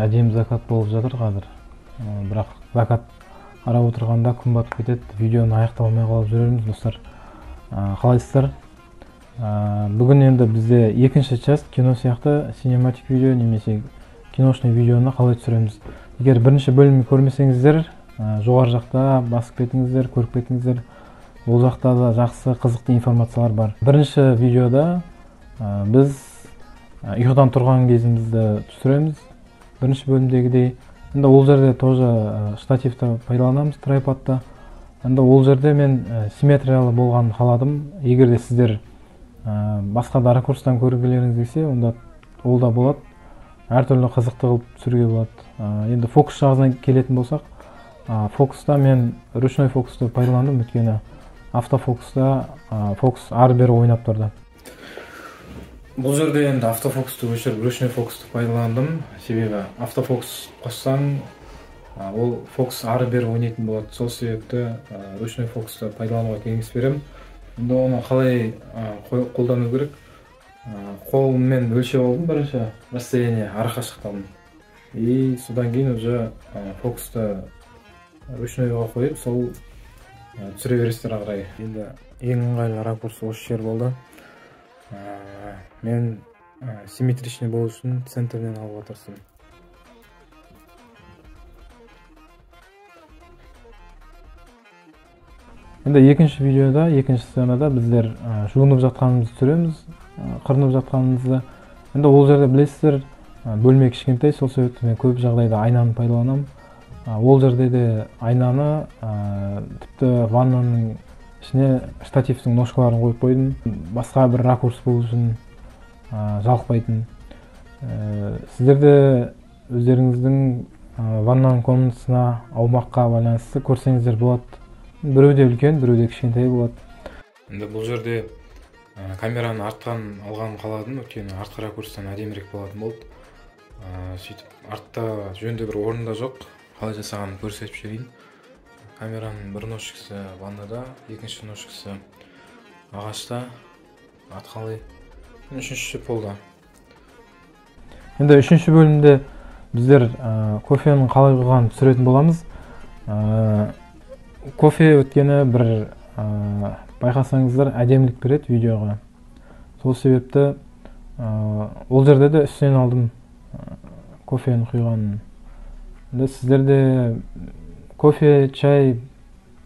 әдемі закат болып жатыр қазір. Бірақ закат қарап отырғанда күн батып кетеді. Видеоны аяқталмай қалып жүрерміз достар. Қалайсыздар? Бүгін енді бізде екінші часть кино сияқты синематик видео немесе киношный видеоны қалай түсіреміз. Егер бірінші бөлімді көрмесеңіздер, жоғары жақта басып кетіңіздер, көріп кетіңіздер. Ол жақта да жақсы қызықты информациялар бар. Бірінші видеода біз ұйқыдан тұрған кезімізді түсіреміз. Бірінші бөлімдегідей. Енді ол жерде тоже штативті пайдаланамыз, трайподта. Енді ол жерде мен симметриялы болғанын қаладым. Егер де сіздер басқа да ракурстан көргілеріңіз келсе, онда ол да болады. Әртүрлі қызықты қылып түсіруге болады. Енді фокус жағынан келетін болсақ, фокуста мен ручной фокусты пайдаландым, өйткені автофокуста фокус ары-бері ойнап тұрды. Бұл жерде енді автофокусты өшіріп ручной фокусты пайдаландым. Себебі автофокус қоссаң, ол фокус ары-бері ойнайтын болады. Сол себепті ручной фокусты пайдалануға кеңес беремін. Енді оны қалай қолдану керек? Қолыммен өлшеп алдым бірінші расстояние арақашықтығын. И содан кейін уже фокусты ручнойға қойып, сол түсіре бересіздер ары қарай. Енді ең ыңғайлы ракурс осы жер болды. Мен симметричный болу үшін центрден алуға тырыстым. Енді екінші видеода, екінші сценада біздер жуынып жатқанымызды түсіреміз, қырынып жатқанымызды. Енді ол жерде білесіздер, бөлме кішкентай, сол себепті мен көп жағдайда айнаны пайдаланамын. Ол жерде де айнаны тіпті ваннаның ішіне штативтің ножкаларын қойып қойдым. Басқа бір ракурс болу үшін жалықпайтын. Сіздерде өздеріңіздің ваннаның комнатасына, аумаққа байланысты көрсеңіздер болады. Біреуде үлкен, біреуде кішкентай болады. Енді бұл жерде камераны арттан алғанын қаладым, өйткені артқы ракурстан әдемірек болатын болды. Сөйтіп артта жөнді бір орында жоқ, қалай жасағанын көрсетіп жіберейін. Камераның бір ножкасы ваннада, екінші ножкасы ағашта, атқалай. Үшінші полда. Енді үшінші бөлімде біздер кофенің қалай құйғанын түсіретін боламыз. Кофе өткені бір байқасаңыздар әдемілік береді видеоға. Сол себепті ол жерде де үстінен алдым кофенің құйғанын. Сіздерде кофе, чай,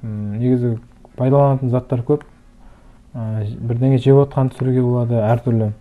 негізі пайдаланатын заттар көп. Бірдеңе жеп отқан түсіруге болады, әртүрлі.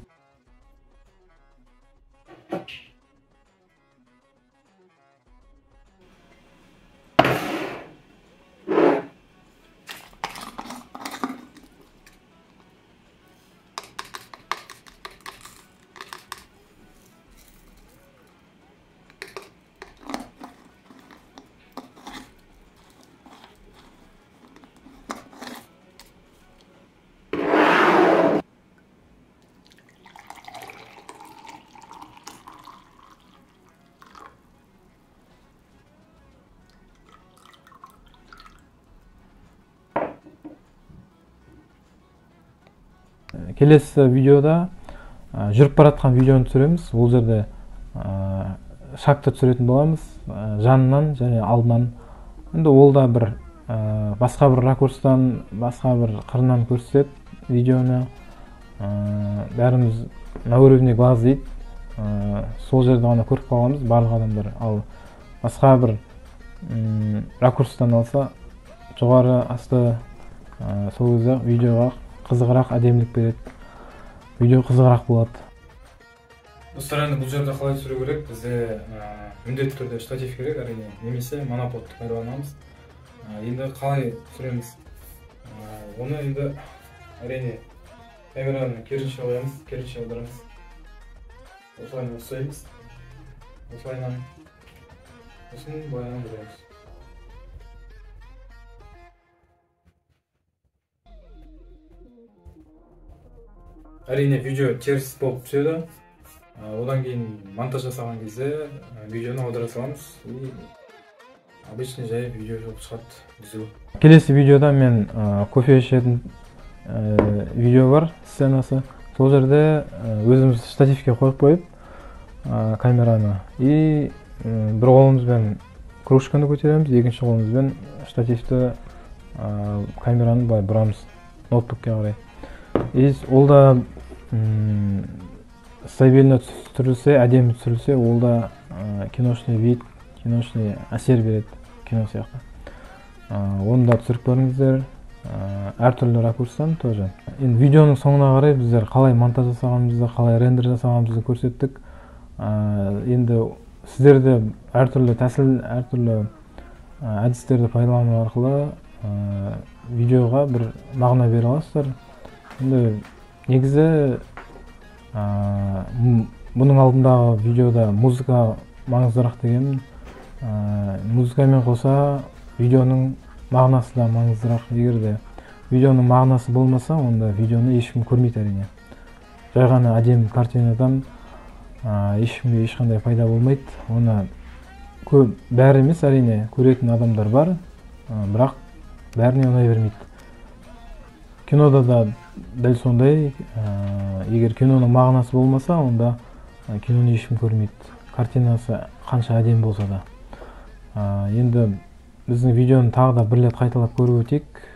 Келесі видеода жүріп баратқан видеоны түсіреміз. Ол жерде шагты түсіретін боламыз, жанынан және алдынан. Енді ол да бір басқа бір ракурстан, басқа бір қырынан көрсетеді видеоны. Бәріміз на уровне глаз дейді. Сол жерде ғана көріп қаламыз барлық адамдар. Ал басқа бір ракурстан алса, жоғары асты сол кезде видеоға қызығырақ әдемілік береді. Видео қызығырақ болады. Достар, енді бұл жерде қалай түсіру керек? Бізде міндетті түрде штатив керек, әрине, немесе моноподты пайдаланамыз. Енді қалай түсіреміз? Оны енді әрине камераны керісінше қоямыз, керісінше аударамыз. Осылайынан ұстаймыз. Осылайынан сосын баянын бұрамыз. Әрине видео теріс болып түседі. Одан кейін монтаж жасаған кезде видеоны аудара саламыз. Обычный жай видео болып шығады бізде. Келесі видеода мен кофе ішетін видео бар, сценасы. Сол жерде өзіміз штативке қойып камераны. И bir колубузбен кружканы көтереміз, екінші колубузбен штативті камераны былай бұрамыз ноутбукке қарай. И ол да стабильно түсірілсе, әдемі түсірілсе, ол да киношный вид, киношный әсер береді кино сияқты. Оны да түсіріп көріңіздер, әртүрлі ракурстан тоже. Енді видеоның соңына қарай біздер қалай монтаж жасағанымызды, қалай рендер жасағанымызды көрсеттік. Енді сіздерде әртүрлі тәсіл, әртүрлі әдістерді пайдалану арқылы видеоға бір мағына бере аласыздар. Енді негізі бұның алдындағы видеода музыка маңыздырақ деген, музыкамен қоса видеоның мағынасы да маңыздырақ. Егер де видеоның мағынасы болмаса, онда видеоны ешкім көрмейді әрине. Жай ғана әдемі картинадан ешкімге ешқандай пайда болмайды. Оны бәрі емес, әрине көретін адамдар бар, бірақ бәріне ұнай бермейді. Кинода да дәл сондай, егер киноның мағынасы болмаса, онда киноны ешкім көрмейді. Картинасы қанша әдемі болса да. Енді біздің видеоны тағы да бір рет қайталап көріп өтейік.